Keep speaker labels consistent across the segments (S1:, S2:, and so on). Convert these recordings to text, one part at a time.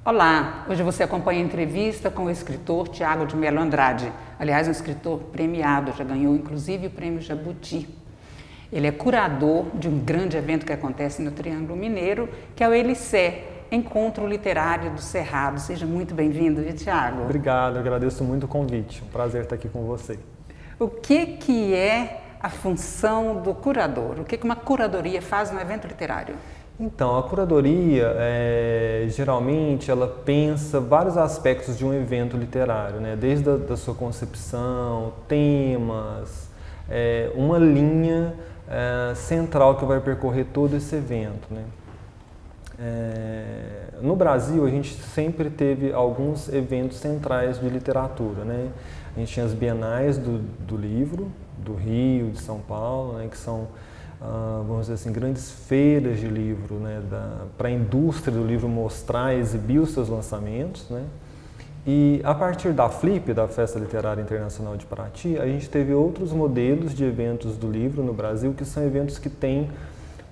S1: Olá, hoje você acompanha a entrevista com o escritor Tiago de Mello Andrade. Aliás, um escritor premiado, já ganhou inclusive o prêmio Jabuti. Ele é curador de um grande evento que acontece no Triângulo Mineiro, que é o ELICE, Encontro Literário do Cerrado. Seja muito bem-vindo, Tiago.
S2: Obrigado, eu agradeço muito o convite. Um prazer estar aqui com você.
S1: O que é a função do curador? O que uma curadoria faz no evento literário?
S2: Então, a curadoria, geralmente, ela pensa vários aspectos de um evento literário, né? Desde a sua concepção, temas, uma linha central que vai percorrer todo esse evento, né? No Brasil, a gente sempre teve alguns eventos centrais de literatura, né? A gente tinha as bienais do livro, do Rio, de São Paulo, né? Que são, vamos dizer assim, grandes feiras de livro, né? Para a indústria do livro mostrar e exibir os seus lançamentos, né? E a partir da FLIP, da Festa Literária Internacional de Paraty, a gente teve outros modelos de eventos do livro no Brasil, que são eventos que têm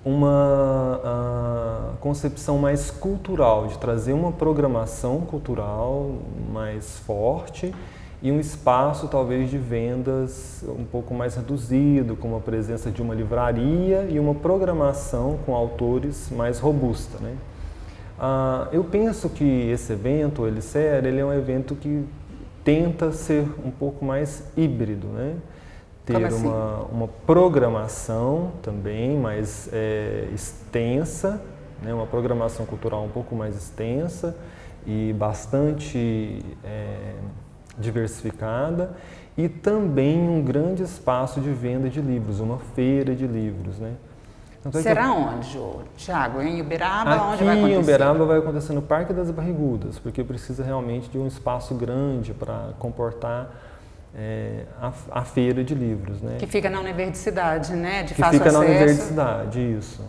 S2: uma concepção mais cultural, de trazer uma programação cultural mais forte e um espaço talvez de vendas um pouco mais reduzido, com a presença de uma livraria e uma programação com autores mais robusta, né? Eu penso que esse evento, o ELICE, ele é um evento que tenta ser um pouco mais híbrido, né? Ter
S1: assim?
S2: uma programação também mais extensa, né? Uma programação cultural um pouco mais extensa e bastante diversificada, e também um grande espaço de venda de livros, uma feira de livros, né?
S1: Então, será onde, Tiago? Em Uberaba?
S2: Aqui
S1: onde vai acontecer?
S2: Em Uberaba vai acontecer no Parque das Barrigudas, porque precisa realmente de um espaço grande para comportar a feira de livros, né?
S1: Que fica na universidade, né? De
S2: que
S1: fácil
S2: fica
S1: acesso.
S2: Na universidade, isso.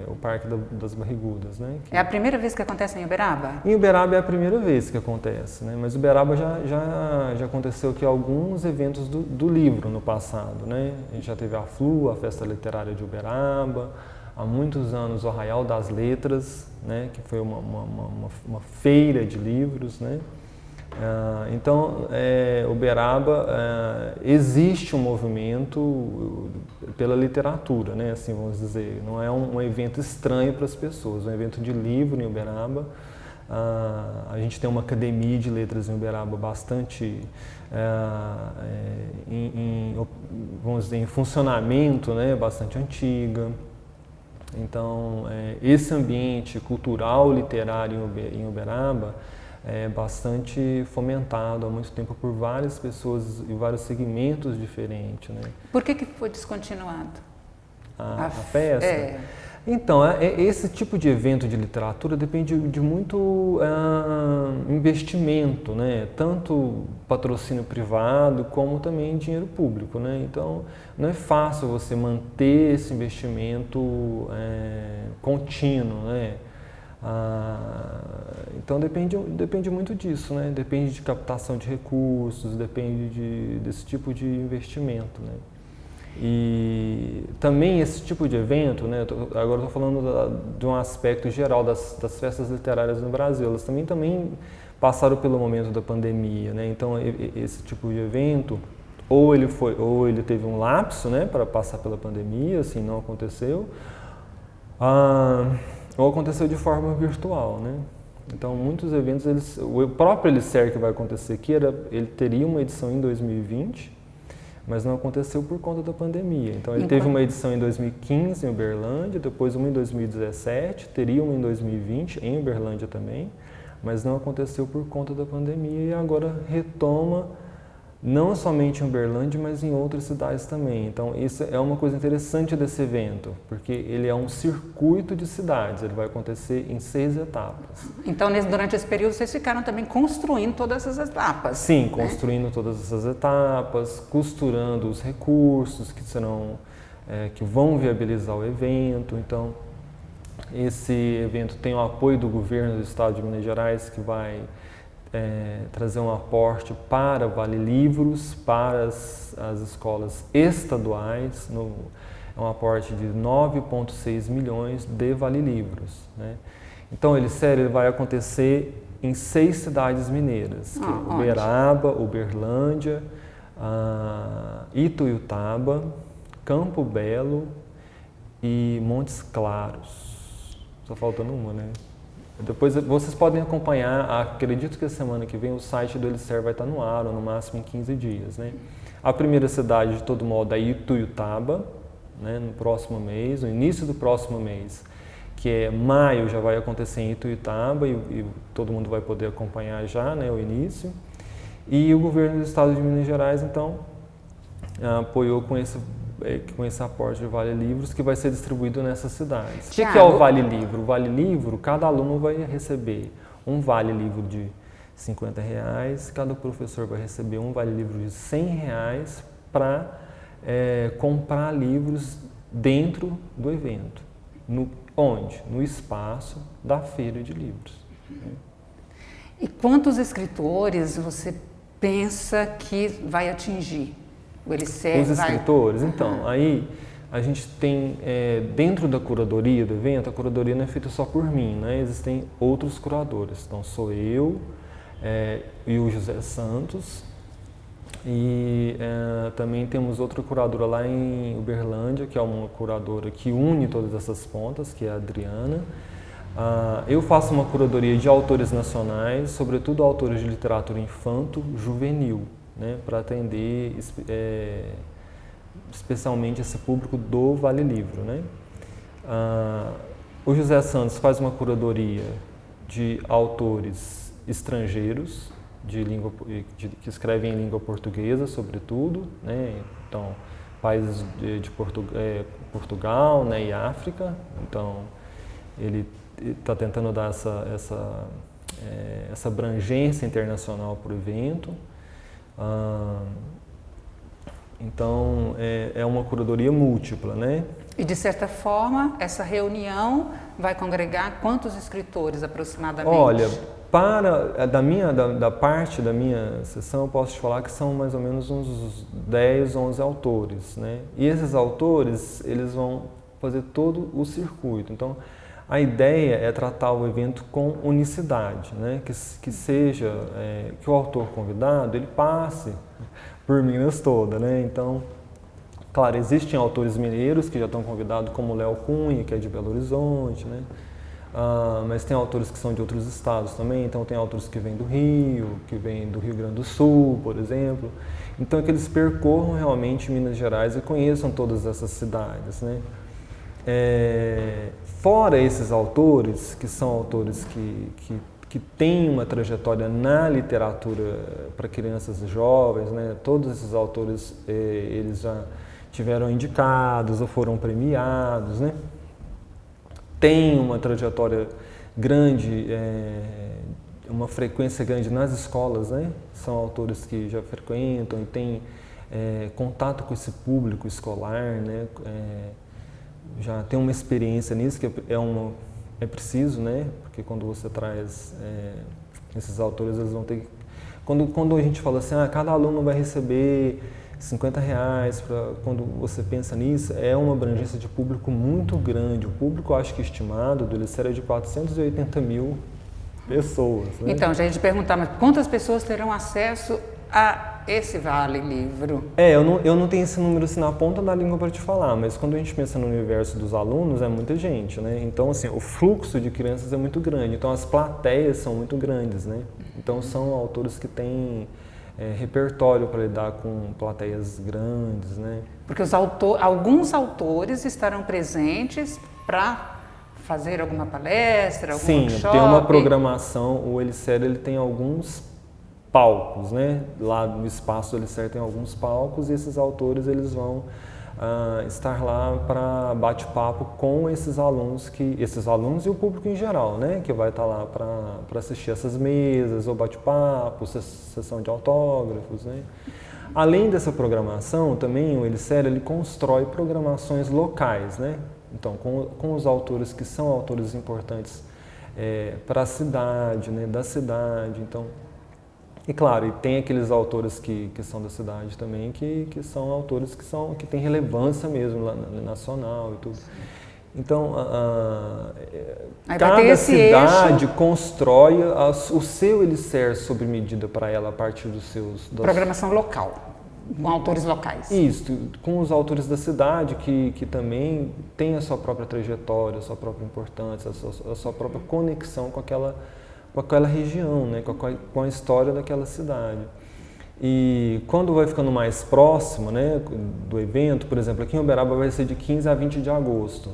S2: O Parque das Barrigudas, né?
S1: É a primeira vez que acontece em Uberaba?
S2: Em Uberaba é a primeira vez que acontece, né? Mas Uberaba já aconteceu aqui alguns eventos do livro no passado, né? A gente já teve a FLU, a Festa Literária de Uberaba, há muitos anos o Arraial das Letras, né? Que foi uma feira de livros, né? Então, Uberaba, existe um movimento pela literatura, né? Assim, vamos dizer, não é um evento estranho para as pessoas, é um evento de livro em Uberaba. A gente tem uma academia de letras em Uberaba bastante, vamos dizer, em funcionamento, né? Bastante antiga. Então, esse ambiente cultural, literário em Uberaba é bastante fomentado há muito tempo por várias pessoas e vários segmentos diferentes, né?
S1: Por que foi descontinuado?
S2: A festa? Então, esse tipo de evento de literatura depende de muito investimento, né? Tanto patrocínio privado como também dinheiro público, né? Então, não é fácil você manter esse investimento contínuo, né? Então depende muito disso, né? Depende de captação de recursos, depende desse tipo de investimento, né? E também esse tipo de evento, né? Agora estou falando de um aspecto geral das festas literárias no Brasil. Elas também passaram pelo momento da pandemia, né? Então esse tipo de evento ou ele teve um lapso, né? Para passar pela pandemia, assim, não aconteceu. Ou aconteceu de forma virtual, né? Então, muitos eventos, o próprio ELICE que vai acontecer aqui, ele teria uma edição em 2020, mas não aconteceu por conta da pandemia. Então, ele teve uma edição em 2015 em Uberlândia, depois uma em 2017, teria uma em 2020 em Uberlândia também, mas não aconteceu por conta da pandemia e agora retoma não somente em Uberlândia, mas em outras cidades também. Então, isso é uma coisa interessante desse evento, porque ele é um circuito de cidades, ele vai acontecer em 6 etapas.
S1: Então, durante esse período, vocês ficaram também construindo todas essas etapas?
S2: Sim, né? Construindo todas essas etapas, costurando os recursos que vão viabilizar o evento. Então, esse evento tem o apoio do governo do estado de Minas Gerais, que vai trazer um aporte para Vale Livros, para as escolas estaduais, é um aporte de 9,6 milhões de Vale Livros, né? Então, ele vai acontecer em 6 cidades mineiras, que é Uberaba, Uberlândia, Ituiutaba, Campo Belo e Montes Claros. Só faltando uma, né? Depois vocês podem acompanhar, acredito que a semana que vem o site do Elicer vai estar no ar, ou no máximo em 15 dias, né? A primeira cidade, de todo modo, é Ituiutaba, né, no próximo mês, no início do próximo mês, que é maio, já vai acontecer em Ituiutaba e todo mundo vai poder acompanhar já, né, o início. E o governo do estado de Minas Gerais, então, apoiou com esse aporte de Vale Livros, que vai ser distribuído nessas cidades. O que é o Vale Livro? O Vale Livro, cada aluno vai receber um Vale Livro de R$50, cada professor vai receber um Vale Livro de R$100 para comprar livros dentro do evento. Onde? No espaço da Feira de Livros.
S1: E quantos escritores você pensa que vai atingir?
S2: Os escritores? Então, aí a gente tem, dentro da curadoria do evento, a curadoria não é feita só por mim, né? Existem outros curadores. Então, sou eu e o José Santos. E também temos outra curadora lá em Uberlândia, que é uma curadora que une todas essas pontas, que é a Adriana. Eu faço uma curadoria de autores nacionais, sobretudo autores de literatura infanto-juvenil, né, para atender especialmente esse público do Vale Livro, né. O José Santos faz uma curadoria de autores estrangeiros, que escrevem em língua portuguesa, sobretudo, né, então países de Portugal, né, e África. Então ele está tentando dar essa abrangência internacional para o evento. Então, é uma curadoria múltipla, né?
S1: E, de certa forma, essa reunião vai congregar quantos escritores, aproximadamente?
S2: Olha, da parte da minha sessão, eu posso te falar que são mais ou menos uns 10, 11 autores, né? E esses autores, eles vão fazer todo o circuito. Então, a ideia é tratar o evento com unicidade, né? Que seja, que o autor convidado, ele passe por Minas toda, né? Então, claro, existem autores mineiros que já estão convidados, como o Léo Cunha, que é de Belo Horizonte, né? Mas tem autores que são de outros estados também, então tem autores que vêm do Rio, que vêm do Rio Grande do Sul, por exemplo. Então, que eles percorram realmente Minas Gerais e conheçam todas essas cidades, né? Fora esses autores, que são autores que têm uma trajetória na literatura para crianças e jovens, né? Todos esses autores, eles já tiveram indicados ou foram premiados, né? Tem uma trajetória grande, uma frequência grande nas escolas, né? São autores que já frequentam e têm contato com esse público escolar, né? Já tem uma experiência nisso, que é preciso, né? Porque quando você traz esses autores, eles vão ter... Quando a gente fala assim, cada aluno vai receber R$50, quando você pensa nisso, é uma abrangência de público muito grande. O público, acho que estimado do Elicer é de 480 mil pessoas. Né?
S1: Então, já ia te perguntar, mas quantas pessoas terão acesso a esse Vale Livro?
S2: Eu não tenho esse número assim na ponta da língua para te falar, mas quando a gente pensa no universo dos alunos, é muita gente, né? Então, assim, o fluxo de crianças é muito grande, então as plateias são muito grandes, né? Então, são autores que têm repertório para lidar com plateias grandes, né?
S1: Porque alguns autores estarão presentes para fazer alguma palestra, algum workshop?
S2: Sim, tem uma programação, o Elicer ele tem alguns palcos, né? Lá no espaço do Elicer tem alguns palcos e esses autores eles vão estar lá para bate-papo com esses alunos e o público em geral, né? Que vai estar lá para assistir essas mesas, ou bate-papo, sessão de autógrafos, né? Além dessa programação, também o Elicer ele constrói programações locais, né? Então, com os autores que são autores importantes para a cidade, né? Da cidade, então... E claro, e tem aqueles autores que são da cidade também, que são autores que têm relevância mesmo lá, nacional e tudo. Então,
S1: cada
S2: cidade constrói o seu alicerce sob medida para ela a partir dos seus...
S1: Programação local, com autores locais.
S2: Isso, com os autores da cidade que também têm a sua própria trajetória, a sua própria importância, a sua própria conexão com aquela região, né, com a história daquela cidade. E quando vai ficando mais próximo, né, do evento, por exemplo, aqui em Uberaba vai ser de 15 a 20 de agosto.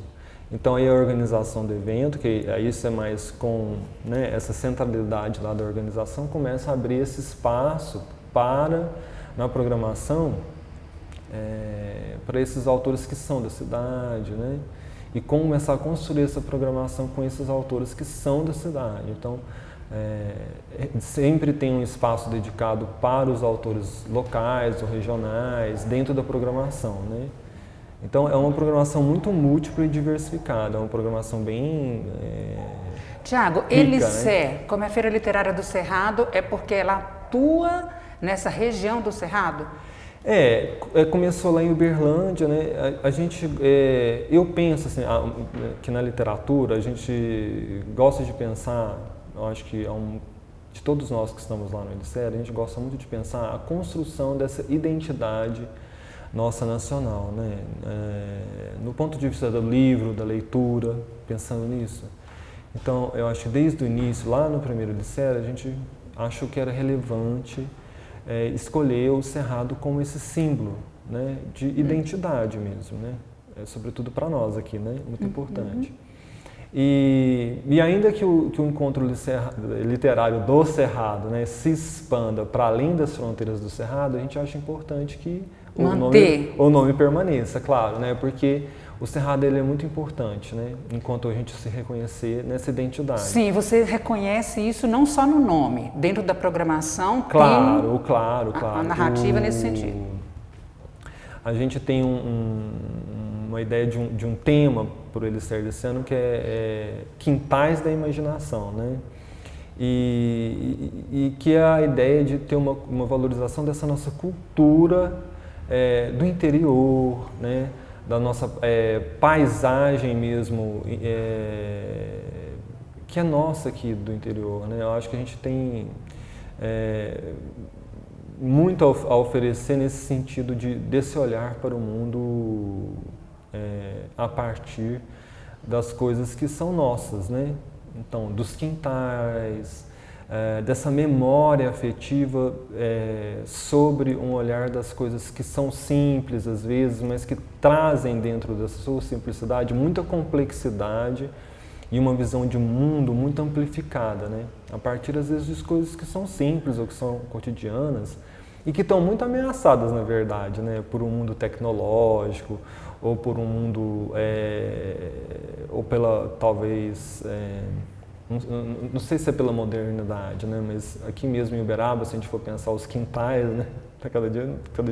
S2: Então aí a organização do evento, que aí isso é mais com, né, essa centralidade lá da organização, começa a abrir esse espaço na programação, para esses autores que são da cidade, né? E começar a construir essa programação com esses autores que são da cidade. Então, sempre tem um espaço dedicado para os autores locais ou regionais dentro da programação, né? Então, é uma programação muito múltipla e diversificada, é uma programação bem
S1: Tiago,
S2: rica,
S1: Elicer,
S2: né?
S1: como é a Feira Literária do Cerrado, é porque ela atua nessa região do Cerrado?
S2: Começou lá em Uberlândia, né? Eu penso assim, que na literatura a gente gosta de pensar, eu acho que de todos nós que estamos lá no Elicer, a gente gosta muito de pensar a construção dessa identidade nossa nacional, né? No ponto de vista do livro, da leitura, pensando nisso. Então, eu acho que desde o início, lá no primeiro Elicer, a gente achou que era relevante escolher o Cerrado como esse símbolo, né, de identidade mesmo, né? Sobretudo para nós aqui, né? Muito importante. E ainda que o encontro literário do Cerrado, né, se expanda para além das fronteiras do Cerrado, a gente acha importante que o nome permaneça, claro, né? Porque o Cerrado ele é muito importante, né? Enquanto a gente se reconhecer nessa identidade.
S1: Sim, você reconhece isso não só no nome, dentro da programação
S2: claro.
S1: A narrativa nesse sentido.
S2: A gente tem uma ideia de um tema para o Elicer desse ano que é Quintais da Imaginação, né? E que é a ideia de ter uma valorização dessa nossa cultura do interior, né? Da nossa paisagem mesmo, que é nossa aqui do interior, né? Eu acho que a gente tem muito a oferecer nesse sentido desse olhar para o mundo a partir das coisas que são nossas, né? Então, dos quintais, dessa memória afetiva sobre um olhar das coisas que são simples às vezes, mas que trazem dentro da sua simplicidade muita complexidade e uma visão de mundo muito amplificada, né? A partir às vezes de coisas que são simples ou que são cotidianas e que estão muito ameaçadas, na verdade, né? Por um mundo tecnológico ou por um mundo, ou pela, talvez, não sei se é pela modernidade, né? Mas aqui mesmo em Uberaba, se a gente for pensar os quintais, né? Cada dia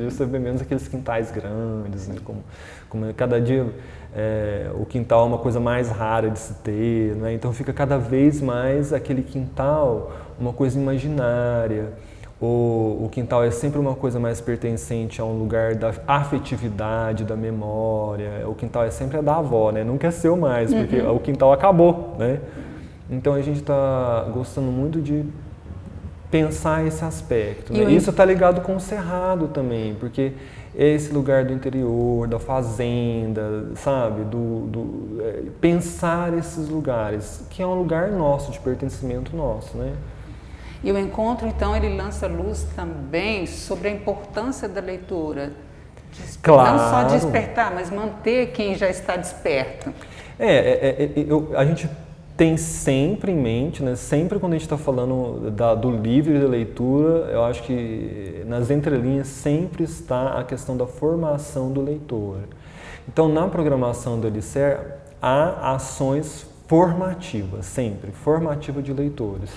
S2: você vê menos aqueles quintais grandes, né? Como cada dia o quintal é uma coisa mais rara de se ter, né? Então fica cada vez mais aquele quintal uma coisa imaginária. O quintal é sempre uma coisa mais pertencente a um lugar da afetividade, da memória. O quintal é sempre da avó, né? Nunca é seu mais, porque o quintal acabou, né? Então a gente está gostando muito de pensar esse aspecto, né? Isso está ligado com o Cerrado também, porque é esse lugar do interior, da fazenda, sabe? Pensar esses lugares, que é um lugar nosso, de pertencimento nosso, né?
S1: E o encontro, então, ele lança luz também sobre a importância da leitura.
S2: Claro.
S1: Não só despertar, mas manter quem já está desperto.
S2: A gente tem sempre em mente, né? Sempre quando a gente está falando do livro e da leitura, eu acho que nas entrelinhas sempre está a questão da formação do leitor. Então, na programação do Elicer, há ações formativas, sempre, formativa de leitores.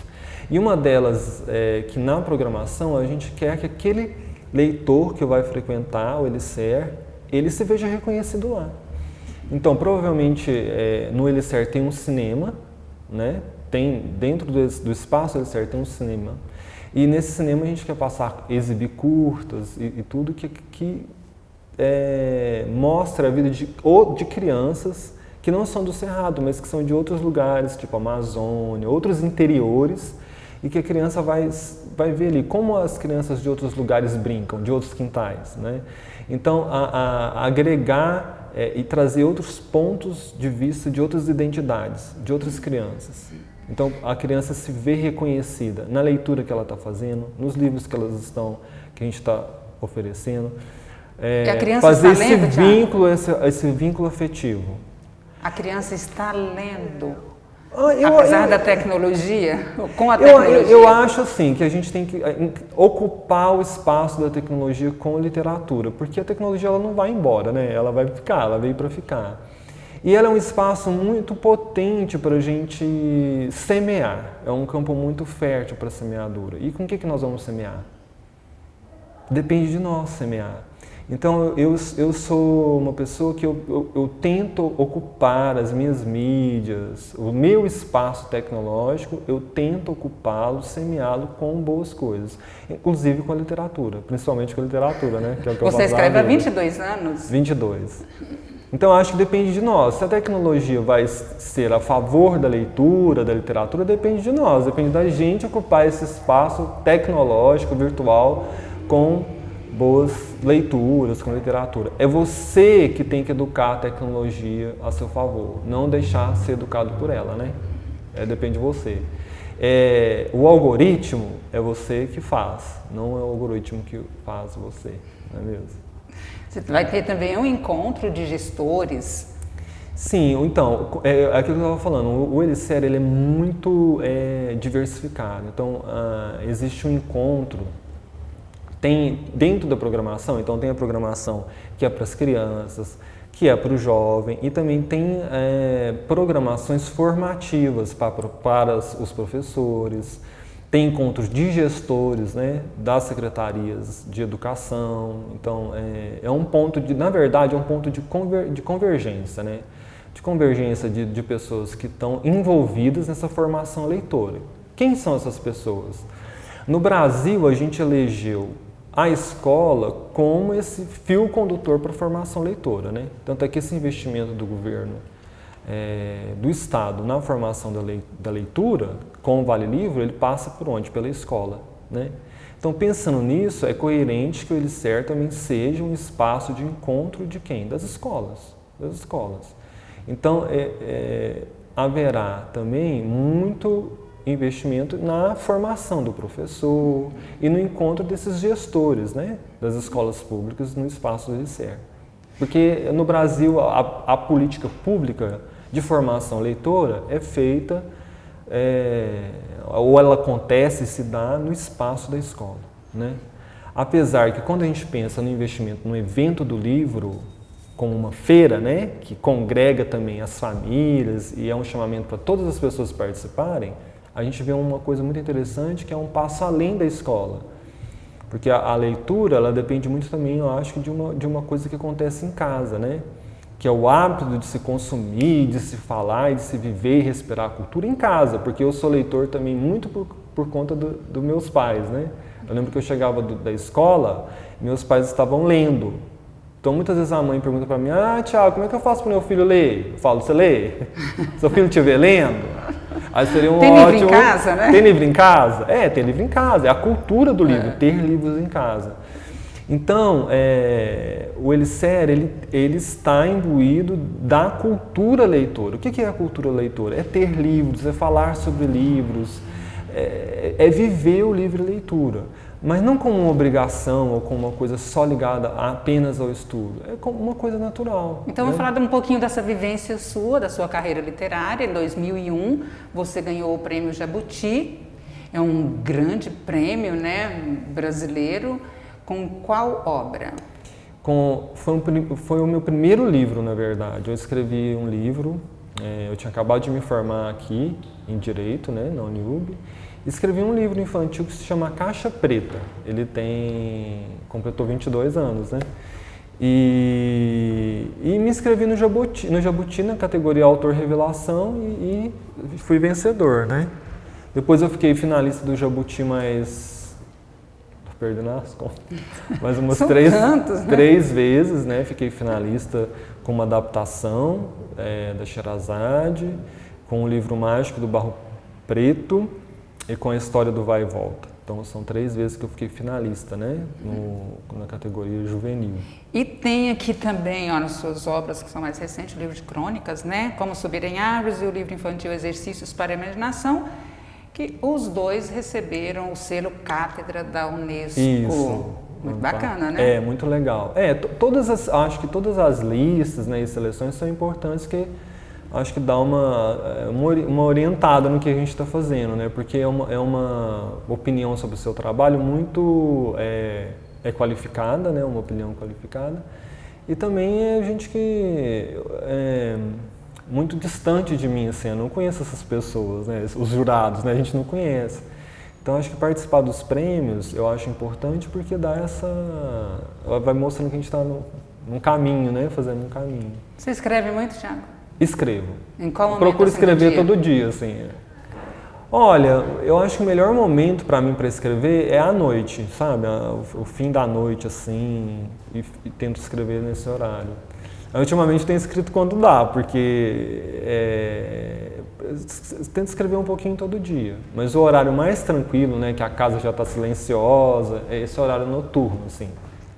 S2: E uma delas que na programação a gente quer que aquele leitor que vai frequentar o Elicer, ele se veja reconhecido lá. Então, provavelmente no Elicer tem um cinema, né? Tem dentro do espaço Elicer tem um cinema. E nesse cinema a gente quer exibir curtas e tudo que mostra a vida de crianças que não são do Cerrado, mas que são de outros lugares, tipo Amazônia, outros interiores, e que a criança vai ver ali como as crianças de outros lugares brincam, de outros quintais, né? Então, agregar e trazer outros pontos de vista de outras identidades, de outras crianças. Então, a criança se vê reconhecida na leitura que ela está fazendo, nos livros que a gente está oferecendo. Fazer esse vínculo afetivo.
S1: A criança está lendo, apesar da tecnologia, com a tecnologia?
S2: Eu acho assim, que a gente tem que ocupar o espaço da tecnologia com literatura, porque a tecnologia ela não vai embora, né? Ela vai ficar, ela veio para ficar. E ela é um espaço muito potente para a gente semear, é um campo muito fértil para a semeadura. E com o que nós vamos semear? Depende de nós semear. Então, eu sou uma pessoa que eu tento ocupar as minhas mídias, o meu espaço tecnológico, eu tento ocupá-lo, semeá-lo com boas coisas, inclusive com a literatura, principalmente com a literatura, né? Que é o que
S1: Você escreve há 22 anos?
S2: 22. Então, acho que depende de nós. Se a tecnologia vai ser a favor da leitura, da literatura, depende de nós, depende da gente ocupar esse espaço tecnológico, virtual, com boas leituras, com literatura. É você que tem que educar a tecnologia a seu favor, não deixar ser educado por ela, né? Depende de você. O algoritmo é você que faz, não é o algoritmo que faz você, não é mesmo?
S1: Você vai ter também um encontro de gestores.
S2: Sim, então, aquilo que eu estava falando, o Elisser ele é muito diversificado, então existe um encontro. Tem dentro da programação, então tem a programação que é para as crianças, que é para o jovem, e também tem programações formativas para os professores, tem encontros de gestores, né, das secretarias de educação, então é um ponto na verdade é um ponto de convergência, né, de convergência de pessoas que estão envolvidas nessa formação leitora. Quem são essas pessoas? No Brasil, a gente elegeu a escola como esse fio condutor para a formação leitora, né? Tanto é que esse investimento do governo, do Estado na formação da leitura, com o Vale Livro, ele passa por onde? Pela escola, né? Então, pensando nisso, é coerente que o Elisser também seja um espaço de encontro de quem? Das escolas. Então, haverá também muito investimento na formação do professor e no encontro desses gestores, né, das escolas públicas no espaço do Elisser. Porque no Brasil a política pública de formação leitora é feita, ou ela acontece e se dá no espaço da escola, né? Apesar que quando a gente pensa no investimento no evento do livro, como uma feira, né, que congrega também as famílias e é um chamamento para todas as pessoas participarem, a gente vê uma coisa muito interessante que é um passo além da escola. Porque a leitura, ela depende muito também, eu acho, de uma coisa que acontece em casa, né? Que é o hábito de se consumir, de se falar, de se viver e respirar a cultura em casa. Porque eu sou leitor também muito por conta dos meus pais, né? Eu lembro que eu chegava da escola, meus pais estavam lendo. Então, muitas vezes a mãe pergunta para mim, Thiago, como é que eu faço para o meu filho ler? Eu falo, você lê? Seu filho estiver lendo? Aí seria um
S1: tem ótimo... livro em casa, né?
S2: Tem livro em casa? Tem livro em casa. É a cultura do livro, ter livros em casa. Então, o Elisser, ele está imbuído da cultura leitora. O que é a cultura leitora? É ter livros, é falar sobre livros, é viver o livro e leitura. Mas não como uma obrigação ou como uma coisa só ligada apenas ao estudo. É como uma coisa natural.
S1: Então, vamos falar um pouquinho dessa vivência sua, da sua carreira literária. Em 2001, você ganhou o Prêmio Jabuti. É um grande prêmio, né, brasileiro. Com qual obra?
S2: Foi o meu primeiro livro, na verdade. Eu escrevi um livro. Eu tinha acabado de me formar aqui, em Direito, né, na Uniub. Escrevi um livro infantil que se chama Caixa Preta. Ele completou 22 anos, né? E me inscrevi no Jabuti na categoria Autor Revelação e fui vencedor, né? Depois eu fiquei finalista do Jabuti, mas perdendo as contas. Mas umas
S1: São
S2: três,
S1: tantos, né?
S2: 3 vezes, né? Fiquei finalista com uma adaptação da Sherazade, com o livro mágico do Barro Preto e com a história do Vai e Volta. Então são 3 vezes que eu fiquei finalista, né? Na categoria juvenil.
S1: E tem aqui também, ó, nas suas obras que são mais recentes, o livro de crônicas, né? Como Subir em Árvores e o livro infantil Exercícios para a Imaginação, que os 2 receberam o selo Cátedra da Unesco.
S2: Isso.
S1: Muito bacana, né?
S2: É, muito legal. Acho que todas as listas, né, e seleções são importantes, que acho que dá uma orientada no que a gente está fazendo, né? Porque é uma opinião sobre o seu trabalho muito qualificada, né? Uma opinião qualificada. E também é gente que é muito distante de mim, assim, eu não conheço essas pessoas, né? Os jurados, né? A gente não conhece. Então, acho que participar dos prêmios eu acho importante porque vai mostrando que a gente está num caminho, né? Fazendo um caminho.
S1: Você escreve muito, Thiago?
S2: Escrevo.
S1: Em qual momento?
S2: Procuro
S1: assim,
S2: escrever
S1: do dia?
S2: todo dia, assim. Olha, eu acho que o melhor momento para mim para escrever é à noite, sabe? O fim da noite, assim, e tento escrever nesse horário. Ultimamente tenho escrito quando dá, porque tento escrever um pouquinho todo dia. Mas o horário mais tranquilo, né, que a casa já está silenciosa, é esse horário noturno, assim,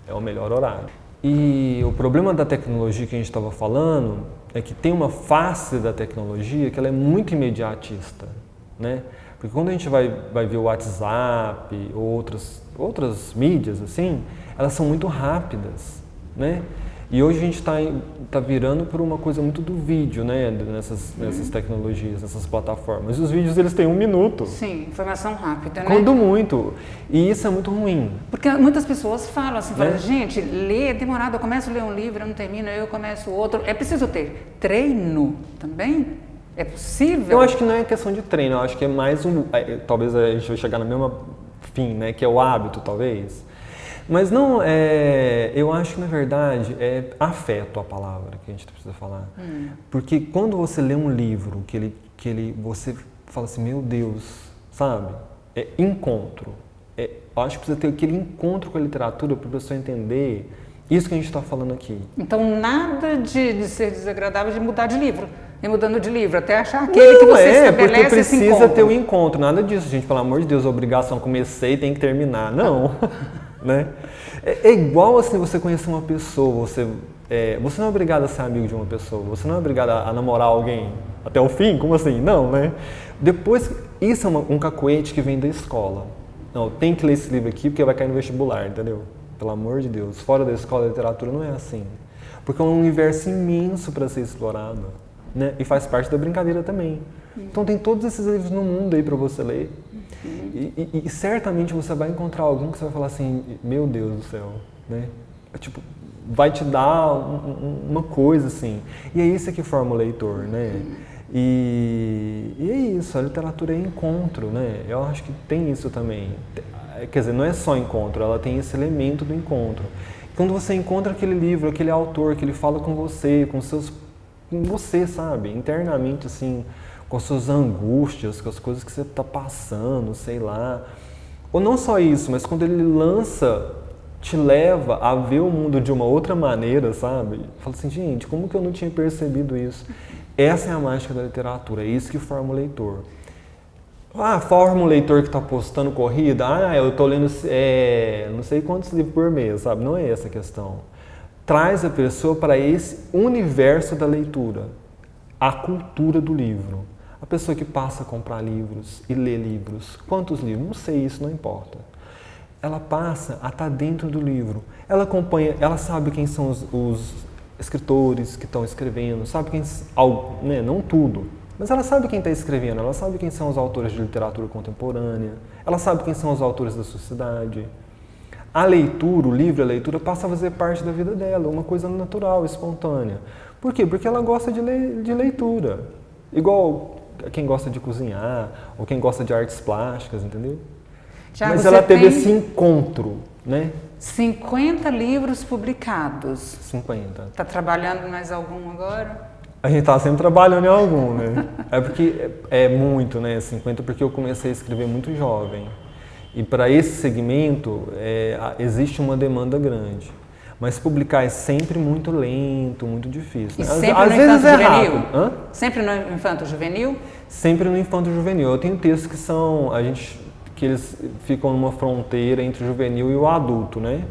S2: é o melhor horário. E o problema da tecnologia que a gente estava falando é que tem uma face da tecnologia que ela é muito imediatista, né? Porque quando a gente vai ver o WhatsApp ou outras mídias, assim, elas são muito rápidas, né? E hoje a gente está virando por uma coisa muito do vídeo, né? Nessas tecnologias, nessas plataformas. E os vídeos, eles têm 1 minuto.
S1: Sim, informação rápida, né?
S2: Quando muito. E isso é muito ruim.
S1: Porque muitas pessoas falam assim,
S2: Né?
S1: gente, ler é demorado, eu começo a ler um livro, eu não termino, eu começo outro. É preciso ter treino também? É possível?
S2: Eu acho que não é questão de treino, eu acho que é mais talvez a gente vai chegar no mesmo fim, né? Que é o hábito, talvez. Mas não, eu acho que na verdade é afeto a palavra que a gente precisa falar. Porque quando você lê um livro você fala assim, meu Deus, sabe? É encontro. Eu acho que precisa ter aquele encontro com a literatura para a pessoa entender isso que a gente está falando aqui.
S1: Então nada de ser desagradável de mudar de livro. E mudando de livro, até achar aquele que você estabelece
S2: porque
S1: esse
S2: precisa
S1: encontro.
S2: ter um encontro. Nada disso, gente, pelo amor de Deus, obrigação, comecei, tem que terminar. Não. Né? É igual assim você conhecer uma pessoa, você não é obrigado a ser amigo de uma pessoa, você não é obrigado a namorar alguém até o fim, como assim? Não, né? Depois, isso é um cacuete que vem da escola. Não, tem que ler esse livro aqui porque vai cair no vestibular, entendeu? Pelo amor de Deus, fora da escola, a literatura não é assim. Porque é um universo imenso para ser explorado, né? E faz parte da brincadeira também. Então tem todos esses livros no mundo aí para você ler. E certamente você vai encontrar algum que você vai falar assim, meu Deus do céu, né? Tipo, vai te dar uma coisa assim. E é isso que forma o leitor, né? E é isso, a literatura é encontro, né? Eu acho que tem isso também. Quer dizer, não é só encontro, ela tem esse elemento do encontro. Quando você encontra aquele livro, aquele autor que ele fala com você, com você, sabe? Internamente, assim, com as suas angústias, com as coisas que você está passando, sei lá. Ou não só isso, mas quando ele lança, te leva a ver o mundo de uma outra maneira, sabe? Fala assim, gente, como que eu não tinha percebido isso? Essa é a mágica da literatura, é isso que forma o leitor. Forma um leitor que está postando corrida, eu estou lendo não sei quantos livros por mês, sabe? Não é essa a questão. Traz a pessoa para esse universo da leitura, a cultura do livro. A pessoa que passa a comprar livros e lê livros. Quantos livros? Não sei, isso não importa. Ela passa a estar dentro do livro. Ela acompanha, ela sabe quem são os escritores que estão escrevendo, sabe quem, né, não tudo, mas ela sabe quem está escrevendo, ela sabe quem são os autores de literatura contemporânea, ela sabe quem são os autores da sociedade. A leitura, o livro, a leitura passa a fazer parte da vida dela, uma coisa natural, espontânea. Por quê? Porque ela gosta de leitura. Igual quem gosta de cozinhar, ou quem gosta de artes plásticas, entendeu?
S1: Thiago,
S2: mas ela teve esse encontro, né?
S1: 50 livros publicados.
S2: 50.
S1: Está trabalhando em mais algum agora?
S2: A gente está sempre trabalhando em algum, né? É porque é muito, né? 50, porque eu comecei a escrever muito jovem. E para esse segmento existe uma demanda grande. Mas publicar é sempre muito lento, muito difícil.
S1: E sempre às vezes é rápido. Hã? Sempre no infanto-juvenil?
S2: Sempre no infanto-juvenil. Eu tenho textos que eles ficam numa fronteira entre o juvenil e o adulto, né?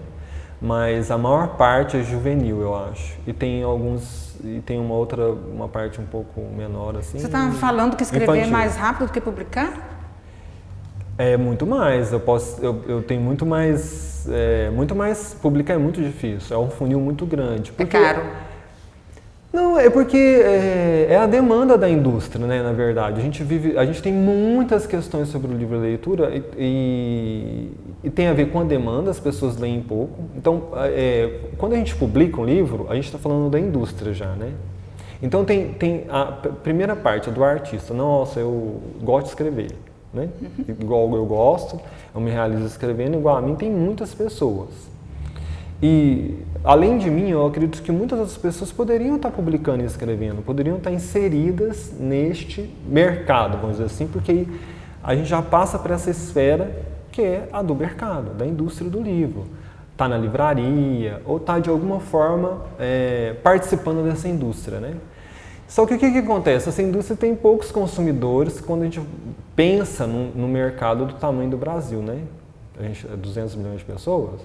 S2: Mas a maior parte é juvenil, eu acho. E tem uma parte um pouco menor assim.
S1: Você estava falando que escrever
S2: infantil.
S1: É mais rápido do que publicar?
S2: É muito mais. Eu tenho muito mais. Publicar é muito difícil. É um funil muito grande.
S1: É caro.
S2: Não, é porque é a demanda da indústria, né, na verdade. A gente tem muitas questões sobre o livro e leitura e tem a ver com a demanda, as pessoas leem pouco. Então, quando a gente publica um livro, a gente está falando da indústria já, né? Então, tem a primeira parte, do artista. Nossa, eu gosto de escrever, né? Igual eu gosto, eu me realizo escrevendo, igual a mim, tem muitas pessoas. E, além de mim, eu acredito que muitas outras pessoas poderiam estar publicando e escrevendo, poderiam estar inseridas neste mercado, vamos dizer assim, porque a gente já passa para essa esfera que é a do mercado, da indústria do livro. Está na livraria ou está, de alguma forma, participando dessa indústria, né? Só que o que acontece? Essa indústria tem poucos consumidores quando a gente pensa no mercado do tamanho do Brasil, né? A gente é 200 milhões de pessoas.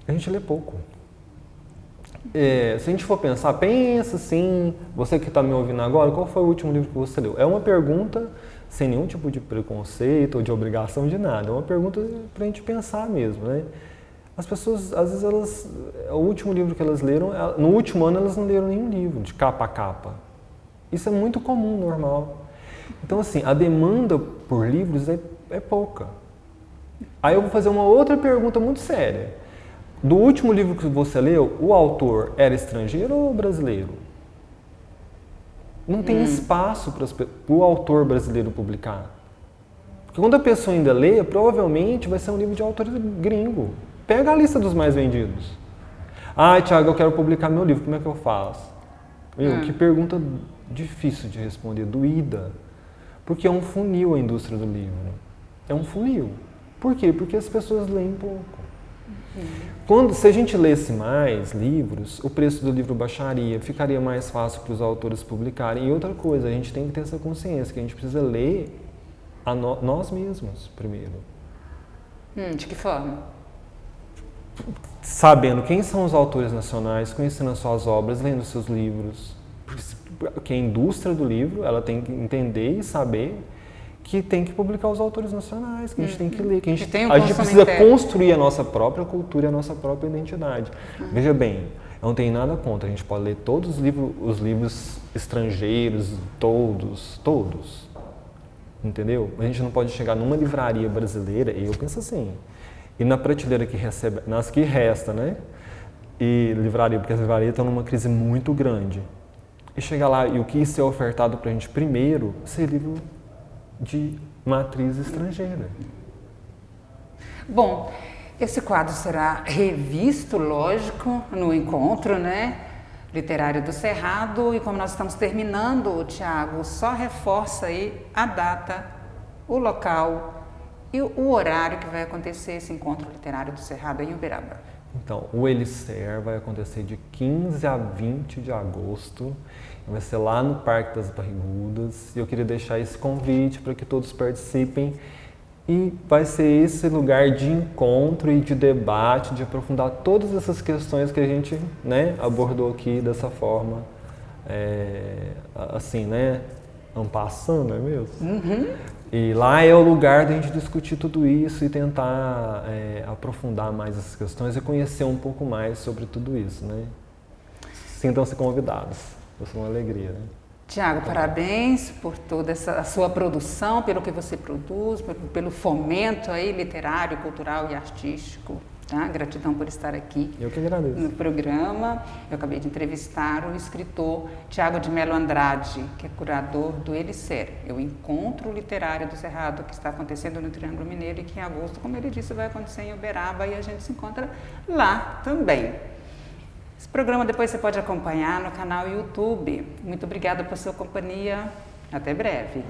S2: A gente lê pouco. Se a gente for pensar, pensa assim, você que está me ouvindo agora, qual foi o último livro que você leu? É uma pergunta sem nenhum tipo de preconceito ou de obrigação de nada, é uma pergunta para a gente pensar mesmo, né? As pessoas, às vezes, o último livro que elas leram, no último ano elas não leram nenhum livro, de capa a capa. Isso é muito comum, normal. Então, assim, a demanda por livros é pouca. Aí eu vou fazer uma outra pergunta muito séria. Do último livro que você leu, o autor era estrangeiro ou brasileiro? Não tem espaço para o autor brasileiro publicar. Porque quando a pessoa ainda lê, provavelmente vai ser um livro de autor gringo. Pega a lista dos mais vendidos. Thiago, eu quero publicar meu livro, como é que eu faço? Que pergunta difícil de responder, doída. Porque é um funil a indústria do livro. É um funil. Por quê? Porque as pessoas leem pouco. Se a gente lesse mais livros, o preço do livro baixaria, ficaria mais fácil para os autores publicarem. E outra coisa, a gente tem que ter essa consciência, que a gente precisa ler nós mesmos primeiro.
S1: De que forma?
S2: Sabendo quem são os autores nacionais, conhecendo as suas obras, lendo seus livros. Porque a indústria do livro, ela tem que entender e saber que tem que publicar os autores nacionais, que a gente tem que ler, que a gente precisa construir a nossa própria cultura e a nossa própria identidade. Veja bem, eu não tenho nada contra, a gente pode ler todos os livros estrangeiros, todos, entendeu? A gente não pode chegar numa livraria brasileira, eu penso assim, e na prateleira que recebe, nas que resta, né? E livraria, porque as livrarias estão numa crise muito grande. E chegar lá e o que isso é ofertado pra gente primeiro, ser livro de matriz estrangeira.
S1: Bom, esse quadro será revisto, lógico, no encontro, né, literário do Cerrado, e como nós estamos terminando, Thiago, só reforça aí a data, o local e o horário que vai acontecer esse encontro literário do Cerrado em Uberaba.
S2: Então, o Elicer vai acontecer de 15 a 20 de agosto, vai ser lá no Parque das Barrigudas, e eu queria deixar esse convite para que todos participem, e vai ser esse lugar de encontro e de debate, de aprofundar todas essas questões que a gente, né, abordou aqui dessa forma, assim, né, en passant, não é mesmo? E lá é o lugar da gente discutir tudo isso e tentar aprofundar mais essas questões e conhecer um pouco mais sobre tudo isso, né? Sintam-se convidados, vai ser uma alegria, né?
S1: Thiago, parabéns por toda a sua produção, pelo que você produz, pelo fomento aí literário, cultural e artístico. Tá? Gratidão por estar aqui.
S2: Eu que agradeço.
S1: No programa. Eu acabei de entrevistar o escritor Tiago de Mello Andrade, que é curador do Elicer, o encontro literário do Cerrado, que está acontecendo no Triângulo Mineiro e que em agosto, como ele disse, vai acontecer em Uberaba, e a gente se encontra lá também. Esse programa depois você pode acompanhar no canal YouTube. Muito obrigada por sua companhia. Até breve.